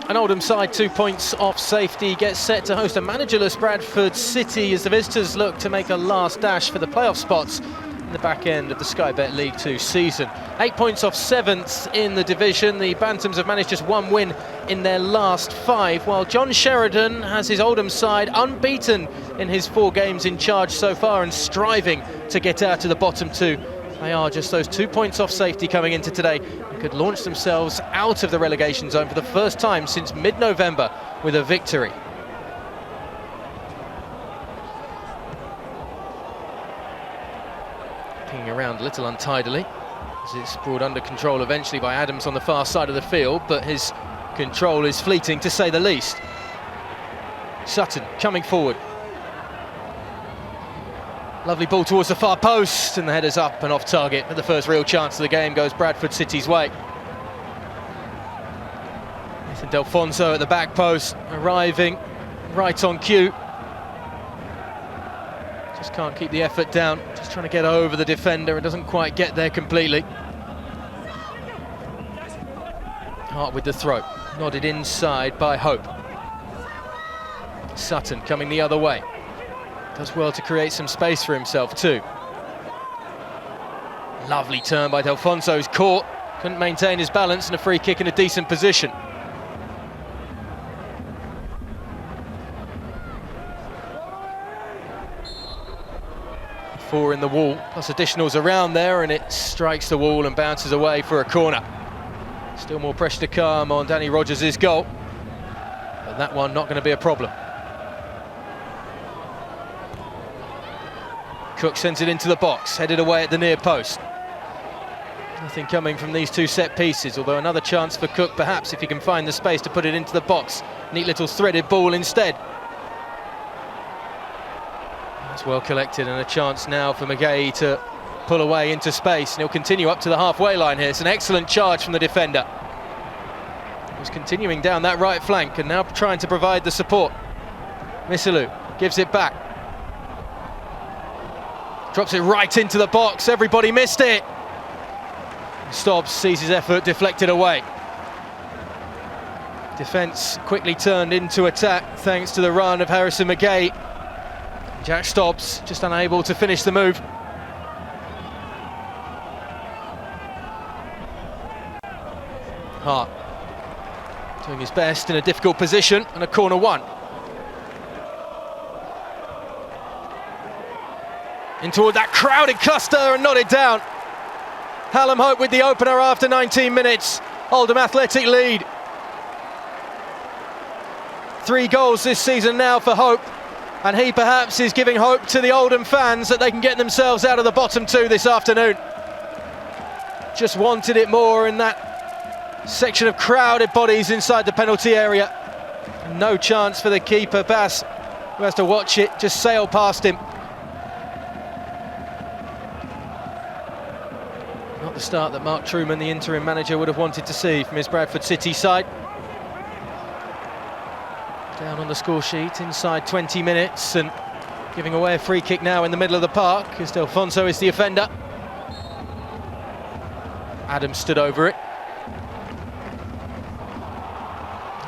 An Oldham side 2 points off safety gets set to host a managerless Bradford City as the visitors look to make a last dash for the playoff spots in the back end of the Sky Bet League 2 season. 8 points off 7th in the division. The Bantams have managed just one win in their last 5, while John Sheridan has his Oldham side unbeaten in his 4 games in charge so far and striving to get out of the bottom 2. They are just those 2 points off safety coming into today and could launch themselves out of the relegation zone for the first time since mid-November with a victory. Pinging around a little untidily as it's brought under control eventually by Adams on the far side of the field, but his control is fleeting to say the least. Sutton coming forward. Lovely ball towards the far post, and the header's up and off target, but the first real chance of the game goes Bradford City's way. Nathan Delfonso at the back post, arriving right on cue. Just can't keep the effort down, just trying to get over the defender, and doesn't quite get there completely. Hart with the throw, nodded inside by Hope. Sutton coming the other way. Does well to create some space for himself too. Lovely turn by Delfonso, who's caught, couldn't maintain his balance, and a free kick in a decent position. Four in the wall, plus additionals around there, and it strikes the wall and bounces away for a corner. Still more pressure to come on Danny Rogers' goal, but that one not going to be a problem. Cook sends it into the box, headed away at the near post. Nothing coming from these 2 set pieces, although another chance for Cook perhaps if he can find the space to put it into the box. Neat little threaded ball instead. That's well collected, and a chance now for McGahey to pull away into space, and he'll continue up to the halfway line here. It's an excellent charge from the defender. He's continuing down that right flank and now trying to provide the support. Misalu gives it back. Drops it right into the box, everybody missed it. Stobbs sees his effort deflected away. Defence quickly turned into attack thanks to the run of Harrison McGahey. Jack Stobbs just unable to finish the move. Hart doing his best in a difficult position, and a corner 1. In toward that crowded cluster and nodded down. Hallam Hope with the opener after 19 minutes. Oldham Athletic lead. 3 goals this season now for Hope, and he perhaps is giving hope to the Oldham fans that they can get themselves out of the bottom 2 this afternoon. Just wanted it more in that section of crowded bodies inside the penalty area. No chance for the keeper, Bass, who has to watch it just sail past him. Not the start that Mark Truman, the interim manager, would have wanted to see from his Bradford City side. Down on the score sheet inside 20 minutes and giving away a free kick now in the middle of the park as Delfonso is the offender. Adams stood over it.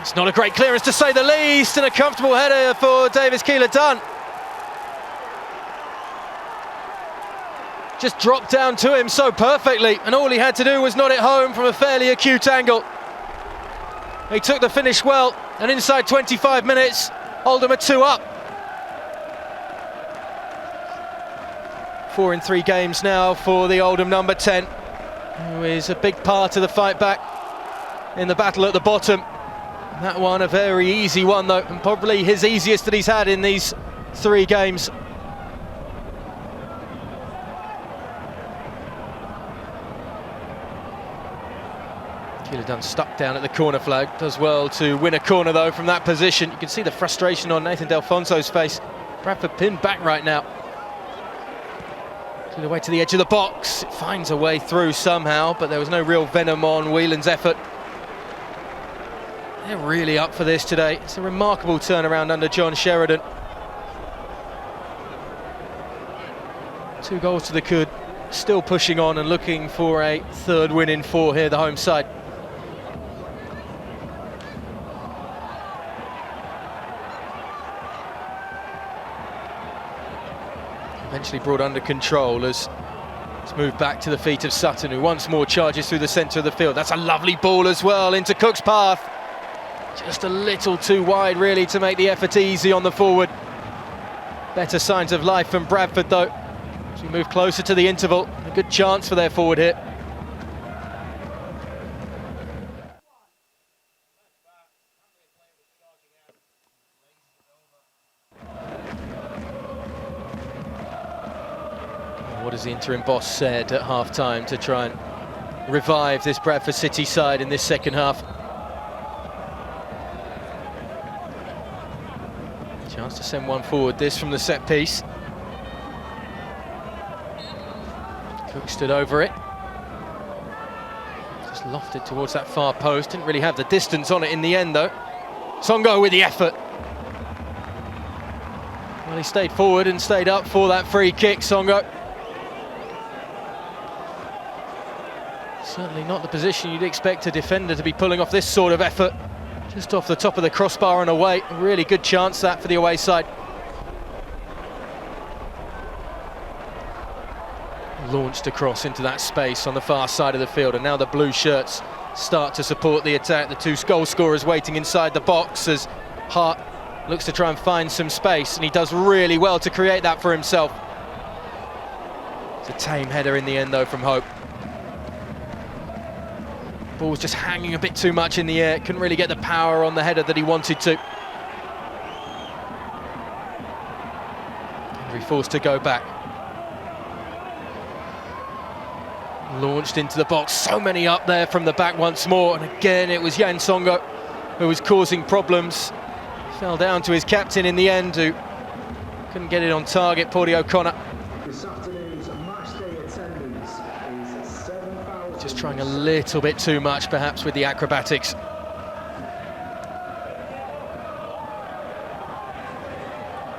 It's not a great clearance to say the least, and a comfortable header for Davis Keeler-Dunn. Just dropped down to him so perfectly, and all he had to do was nod it home from a fairly acute angle. He took the finish well, and inside 25 minutes, Oldham are 2 up. 4 in 3 games now for the Oldham number 10, who is a big part of the fight back in the battle at the bottom. That one a very easy one though, and probably his easiest that he's had in these 3 games. Keeler-Dunn stuck down at the corner flag, does well to win a corner though from that position. You can see the frustration on Nathan Delfonso's face. Bradford pinned back right now. Cleared away to the edge of the box, it finds a way through somehow, but there was no real venom on Whelan's effort. They're really up for this today. It's a remarkable turnaround under John Sheridan. 2 goals to the good, still pushing on and looking for a 3rd win in 4 here, the home side. eventually brought under control as it's moved back to the feet of Sutton, who once more charges through the centre of the field. That's a lovely ball as well into Cook's path. Just a little too wide really to make the effort easy on the forward. Better signs of life from Bradford though, as we move closer to the interval. A good chance for their forward hit. What has the interim boss said at half-time to try and revive this Bradford City side in this second half? Chance to send one forward, this from the set piece. Cook stood over it. Just lofted towards that far post, didn't really have the distance on it in the end though. Songo with the effort. Well, he stayed forward and stayed up for that free kick, Songo. Certainly not the position you'd expect a defender to be pulling off this sort of effort. Just off the top of the crossbar and away. A really good chance that for the away side. Launched across into that space on the far side of the field, and now the blue shirts start to support the attack. The two goal scorers waiting inside the box as Hart looks to try and find some space, and he does really well to create that for himself. It's a tame header in the end though from Hope. Ball was just hanging a bit too much in the air, couldn't really get the power on the header that he wanted to. Henry forced to go back. Launched into the box, so many up there from the back once more, and again it was Jan Songo who was causing problems. Fell down to his captain in the end, who couldn't get it on target, Paudie O'Connor. Just trying a little bit too much, perhaps, with the acrobatics.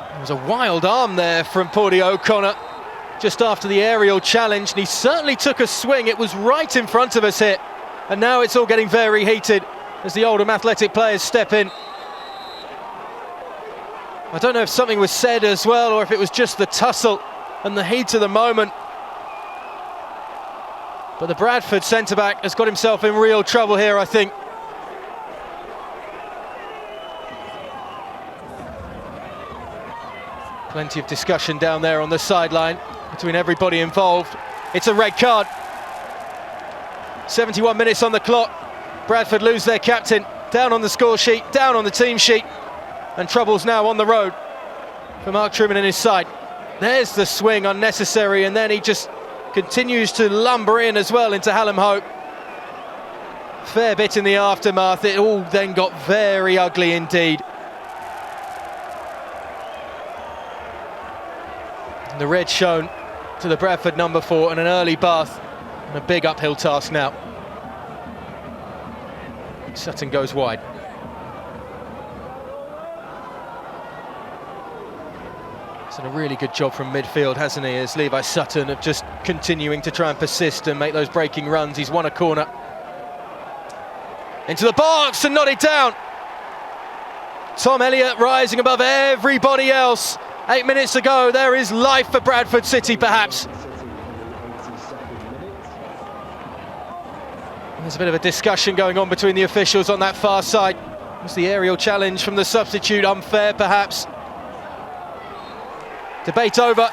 There was a wild arm there from Paudie O'Connor just after the aerial challenge, and he certainly took a swing. It was right in front of us here, and now it's all getting very heated as the Oldham Athletic players step in. I don't know if something was said as well, or if it was just the tussle and the heat of the moment. But the Bradford centre-back has got himself in real trouble here, I think. Plenty of discussion down there on the sideline between everybody involved. It's a red card. 71 minutes on the clock. Bradford lose their captain. Down on the score sheet, down on the team sheet. And trouble's now on the road for Mark Truman and his side. There's the swing, unnecessary, and then he just continues to lumber in as well into Hallam Hope. Fair bit in the aftermath. It all then got very ugly indeed. And the red shown to the Bradford number 4, and an early bath and a big uphill task now. Sutton goes wide. He's done a really good job from midfield, hasn't he, as Levi Sutton of just continuing to try and persist and make those breaking runs. He's won a corner. Into the box and nodded down. Tom Elliott rising above everybody else. 8 minutes to go. There is life for Bradford City, perhaps. There's a bit of a discussion going on between the officials on that far side. Was the aerial challenge from the substitute unfair, perhaps? Debate over,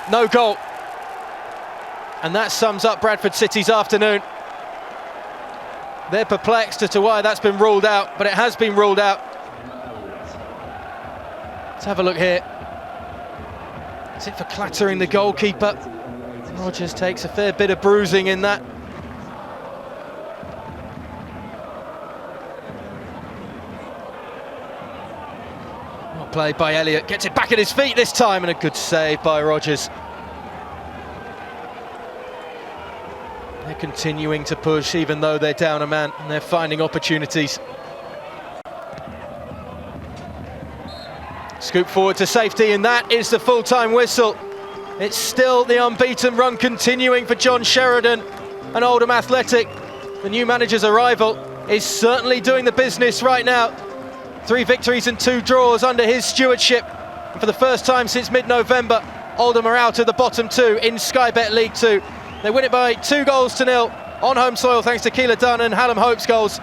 no goal. And that sums up Bradford City's afternoon. They're perplexed as to why that's been ruled out, but it has been ruled out. Let's have a look here. Is it for clattering the goalkeeper? Rogers takes a fair bit of bruising in that. Played by Elliott, gets it back at his feet this time, and a good save by Rogers. They're continuing to push even though they're down a man, and they're finding opportunities. Scoop forward to safety, and that is the full-time whistle. It's still the unbeaten run continuing for John Sheridan and Oldham Athletic. The new manager's arrival is certainly doing the business right now. 3 victories and 2 draws under his stewardship. And for the first time since mid-November, Oldham are out of the bottom two in Sky Bet League 2. They win it by 2-0 on home soil thanks to Keeler Dunn and Hallam Hope's goals.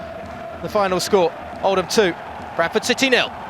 The final score, Oldham 2, Bradford City 0.